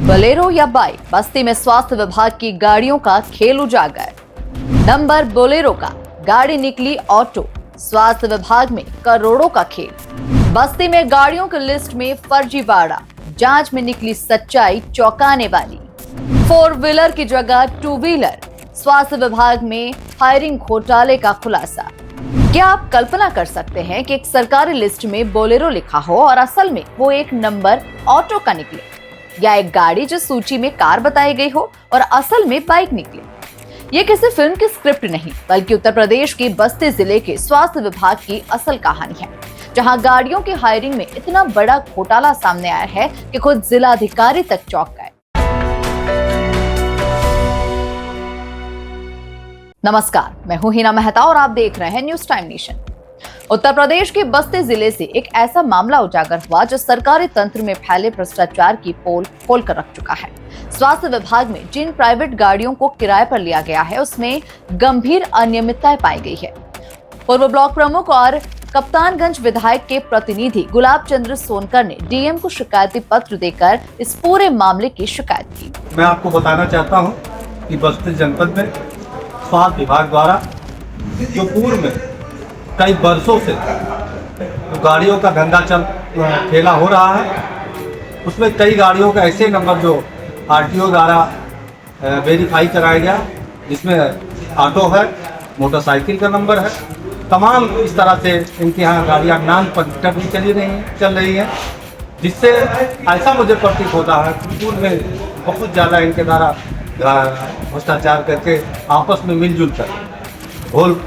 Bolero या bike, बस्ती में स्वास्थ्य विभाग की गाड़ियों का खेल उजागर। नंबर बोलेरो का, गाड़ी निकली ऑटो, स्वास्थ्य विभाग में करोड़ों का खेल। बस्ती में गाड़ियों की लिस्ट में फर्जीवाड़ा, जांच में निकली सच्चाई चौंकाने वाली। 4 व्हीलर की जगह 2 व्हीलर, स्वास्थ्य विभाग में हायरिंग घोटाले का खुलासा। क्या आप कल्पना कर सकते हैं कि एक सरकारी लिस्ट में बोलेरो लिखा हो और असल में वो एक नंबर ऑटो का निकले, या एक गाड़ी जो सूची में कार बताई गई हो और असल में बाइक निकले। ये किसी फिल्म की स्क्रिप्ट नहीं, बल्कि उत्तर प्रदेश के बस्ती जिले के स्वास्थ्य विभाग की असल कहानी है, जहां गाड़ियों की हायरिंग में इतना बड़ा घोटाला सामने आया है कि खुद जिलाधिकारी तक चौंक गए। नमस्कार, मैं हूं हिना मेहता और आप देख रहे हैं news time nation. Uttar Pradesh के बस्ती जिले से एक ऐसा मामला उजागर हुआ जो सरकारी तंत्र में फैले भ्रष्टाचार की पोल खोल कर रख चुका है। स्वास्थ्य विभाग में जिन प्राइवेट गाड़ियों को किराए पर लिया गया है, उसमें गंभीर अनियमितताएं पाई गई है। पूर्व ब्लॉक प्रमुख और कप्तानगंज विधायक के प्रतिनिधि गुलाब चंद्र सोनकर ने डीएम को शिकायती पत्र देकर इस पूरे मामले की शिकायत की। मैं आपको बताना चाहता हूं कि बस्ती जनपद में स्वास्थ्य विभाग द्वारा जो पूर्व में कई वर्षों से गाड़ियों का धंधा ठेला हो रहा है, उसमें कई गाड़ियों का ऐसे नंबर जो आरटीओ द्वारा वेरीफाई कराया गया, जिसमें ऑटो है, मोटरसाइकिल का नंबर है, तमाम इस तरह से इनके यहाँ गाड़ियाँ नाम पर भी चल रही हैं, जिससे ऐसा मुझे प्रतीत होता है कि पूर्व में बहुत ज़्यादा इनके द्वारा भ्रष्टाचार करके आपस में मिलजुल कर होल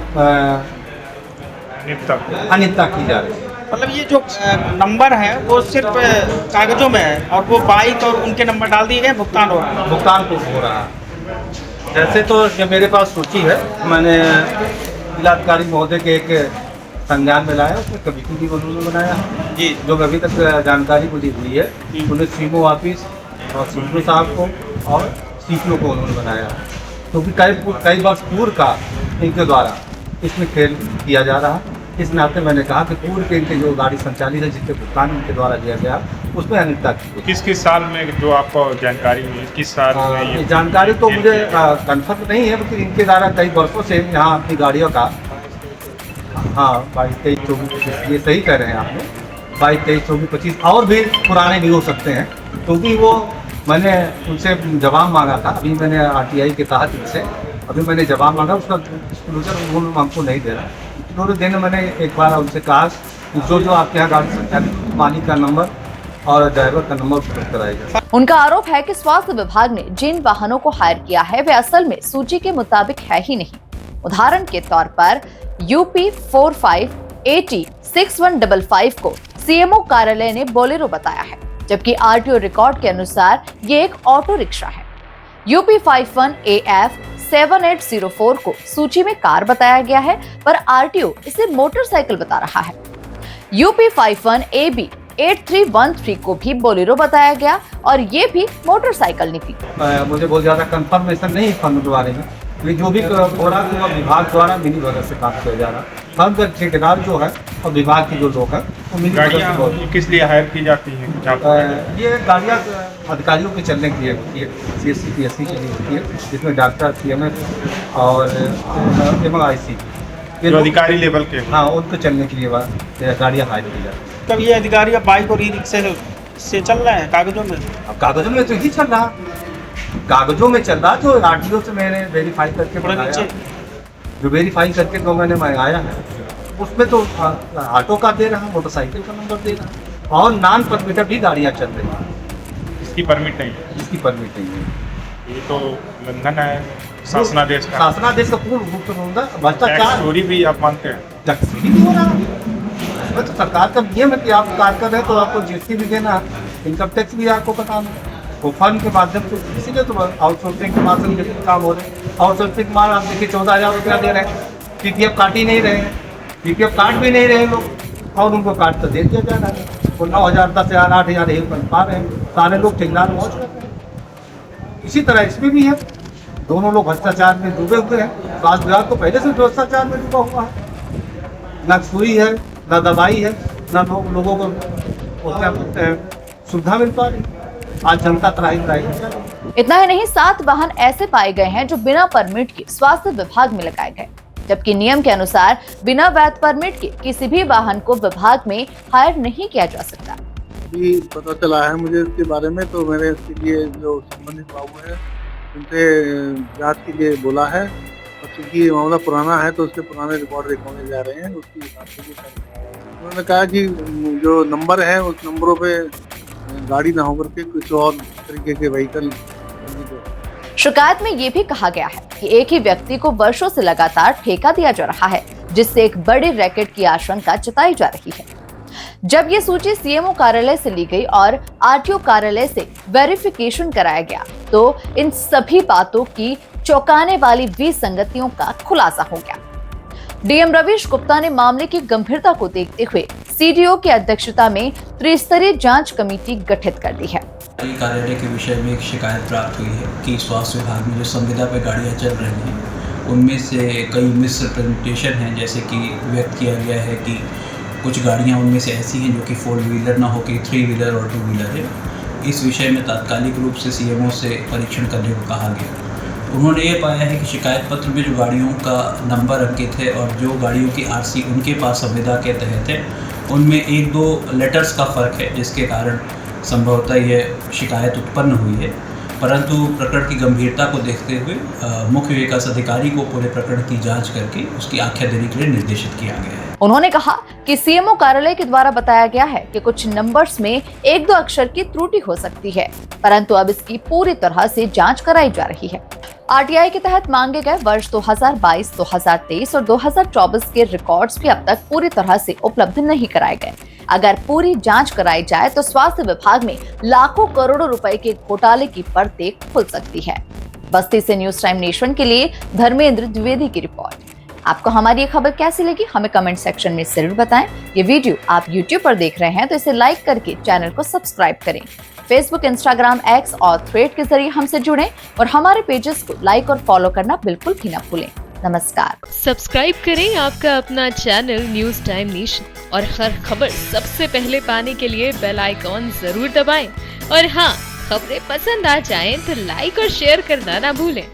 अनियमितता की जा रही है। मतलब ये जो नंबर है वो सिर्फ कागजों में है और वो बाइक और उनके नंबर डाल दिए गए, भुगतान हो रहा है। भुगतान तो हो रहा है। जैसे तो जो मेरे पास सूची है, मैंने जिलाधिकारी महोदय के एक संज्ञान में लाया, उसमें कमेटी भी उन्होंने बनाया जी, जो अभी तक जानकारी मुझे हुई है, उन्हें सीमो ऑफिस और सीपीओ साहब को और सीपीओ को उन्होंने बनाया, क्योंकि कई वर्ष पूर्व का इनके द्वारा इसमें खेल किया जा रहा है। इस नाते मैंने कहा कि पूर्व के इनके जो गाड़ी संचालित है, जिसके भुगतान इनके द्वारा दिया गया, उसमें अनियमितता की। किस साल में जो आपको जानकारी हुई, किस साल में ये जानकारी तो मुझे कंफर्म नहीं है, लेकिन इनके द्वारा कई वर्षों से यहाँ अपनी गाड़ियों का 22, 23, 24, ये सही कह रहे हैं आपने, 22, 23, 24, 25 और भी पुराने भी हो सकते हैं, क्योंकि वो मैंने उनसे जवाब मांगा था। अभी मैंने आरटीआई के तहत इनसे अभी मैंने जवाब मांगा, उसका डिस्क्लोजर उन्होंने हमको नहीं दे रहा। इन्होंने दिन मैंने एक बार उनसे कहा कि जो आपके यहाँ गाड़ी संचालित, मालिक का नंबर और ड्राइवर का नंबर उपलब्ध कराएगा। उनका आरोप है कि स्वास्थ्य विभाग ने जिन वाहनों को हायर किया है वे असल में सूची के मुताबिक है ही नहीं। उदाहरण के तौर पर यूपी 4580 6155 को सीएमओ कार्यालय ने बोलेरो बताया है, जबकि आरटीओ रिकॉर्ड के अनुसार ये एक ऑटो रिक्शा है। यूपी 51AF 7804 को सूची में कार बताया गया है, पर आरटीओ इसे मोटरसाइकिल बता रहा है। यूपी 51AB 8313 को भी बोलेरो बताया गया और ये भी मोटरसाइकिल निकली। मुझे बहुत ज्यादा कंफर्मेशन नहीं फर्म के बारे में, जो भी हो रहा है विभाग द्वारा मिली भगत से काम किया जा रहा है। फर्म का ठेकेदार जो है और विभाग के जो लोग हैं वो मिली भगत से किस लिए हायर की जाती है? ये गाड़ियाँ अधिकारियों के चलने के लिए होती है, CSC PSC के लिए होती है, जिसमें डॉक्टर, CMS और MIC जो अधिकारी लेवल के, हाँ, उनको चलने के लिए गाड़ियाँ हायर की जाती है। तब ये अधिकारी बाइक और ई रिक्शे से चल रहे हैं कागजों में? अब कागजों में तो ही चल रहा, कागजों में चल रहा, जो आरटीओ से मैंने वेरीफाई करके मंगाया, जो वेरीफाई करके जो मैंने मंगाया है, उसमें तो ऑटो का दे रहा, मोटरसाइकिल का नंबर दे रहा और नॉन परमिटेड भी गाड़ियाँ चल रही हैं। इसकी परमिट नहीं है? इसकी परमिट नहीं है। ये तो उल्लंघन है शासनादेश का। शासनादेश का पूर्ण रूप से होगा। भ्रष्टाचार चोरी भी आप मानते हैं? टैक्स भी हो रहा है, इसमें तो सरकार का नियम है कि आप कार्य कर रहे हैं तो आपको GST भी देना है, इनकम टैक्स भी आपको बताना है। वो फंड के माध्यम से, इसीलिए तो आउटसोर्सिंग के माध्यम से काम हो रहे हैं। आउटसोर्सिंग माल आप देखिए 14,000 रुपया दे रहे हैं, PPF काट ही नहीं रहे हैं, PPF काट भी नहीं रहे लोग, और उनको काट तो दे दिया जा रहा है। वो 9,000, 10,000, 8,000 यही बन पा रहे हैं, सारे लोग ठेकेदार मौज कर रहे हैं। इसी तरह इसमें भी है, दोनों लोग भ्रष्टाचार में डूबे हुए हैं। स्वास्थ्य विभाग को पहले से भ्रष्टाचार में डूबा हुआ है, न सुई है, न दवाई है, न लोगों को सुविधा मिल पा रही। आज जनता त्राही त्राही। इतना ही नहीं, 7 वाहन ऐसे पाए गए हैं जो बिना परमिट के स्वास्थ्य विभाग में लगाए गए, जबकि नियम के अनुसार बिना वैध परमिट के किसी भी वाहन को विभाग में हायर नहीं किया जा सकता। भी पता चला है मुझे इसके बारे में, तो मैंने इसके लिए जो संबंधित बाबू है उनसे जांच के लिए बोला है, और चूँकि ये मामला पुराना है तो उसके पुराने रिकॉर्ड देखने जा रहे हैं, उसकी हिसाब से भी उन्होंने कहा कि जो नंबर है उस नंबरों पे गाड़ी ना होकर के कुछ और तरीके के व्हीकल। शिकायत में ये भी कहा गया है कि एक ही व्यक्ति को वर्षों से लगातार ठेका दिया जा रहा है, जिससे एक बड़े रैकेट की आशंका जताई जा रही है। जब ये सूची सीएमओ कार्यालय से ली गई और आरटीओ कार्यालय से वेरिफिकेशन कराया गया, तो इन सभी बातों की चौंकाने वाली विसंगतियों का खुलासा हो गया। डीएम रवीश गुप्ता ने मामले की गंभीरता को देखते हुए सीडीओ की अध्यक्षता में त्रिस्तरीय जांच कमेटी गठित कर दी है। कार्यालय के विषय में एक शिकायत प्राप्त हुई है कि स्वास्थ्य विभाग में जो संविदा पे गाड़ियाँ चल रही हैं उनमें से कई मिसरिप्रेजेंटेशन हैं, जैसे कि व्यक्त किया गया है कि कुछ गाड़ियाँ उनमें से ऐसी हैं जो कि 4 व्हीलर ना हो कि 3 व्हीलर और 2 व्हीलर है। इस विषय में तात्कालिक रूप से सीएमओ से परीक्षण करने को कहा गया। उन्होंने ये पाया है कि शिकायत पत्र में जो गाड़ियों का नंबर अंकित है और जो गाड़ियों की आरसी उनके पास संविदा के तहत है उनमें 1-2 लेटर्स का फ़र्क है, जिसके कारण संभवतः यह शिकायत उत्पन्न हुई है। परंतु प्रकरण की गंभीरता को देखते हुए मुख्य विकास अधिकारी को पूरे प्रकरण की जांच करके उसकी आख्या देने के लिए निर्देशित किया गया है। उन्होंने कहा कि सीएमओ कार्यालय के द्वारा बताया गया है कि कुछ नंबर्स में 1-2 अक्षर की त्रुटि हो सकती है, परंतु अब इसकी पूरी तरह से जांच कराई जा रही है। आरटीआई के तहत मांगे गए वर्ष 2022, 2023 और 2024 के रिकॉर्ड्स भी अब तक पूरी तरह से उपलब्ध नहीं कराए गए। अगर पूरी जांच कराई जाए तो स्वास्थ्य विभाग में लाखों करोड़ों रुपए के घोटाले की परतें खुल सकती है। बस्ती से न्यूज टाइम नेशन के लिए धर्मेंद्र द्विवेदी की रिपोर्ट। आपको हमारी ये खबर कैसी लगी हमें कमेंट सेक्शन में जरूर बताएं। ये वीडियो आप YouTube पर देख रहे हैं तो इसे लाइक करके चैनल को सब्सक्राइब करें। फेसबुक, इंस्टाग्राम, एक्स और थ्रेड के जरिए हमसे जुड़ें और हमारे पेजेस को लाइक और फॉलो करना बिल्कुल भी ना भूलें। नमस्कार। सब्सक्राइब करें आपका अपना चैनल न्यूज टाइम नेशन और हर खबर सबसे पहले पाने के लिए बेल आइकॉन जरूर दबाएं। और हाँ, खबरें पसंद आ जाएं तो लाइक और शेयर करना ना भूलें।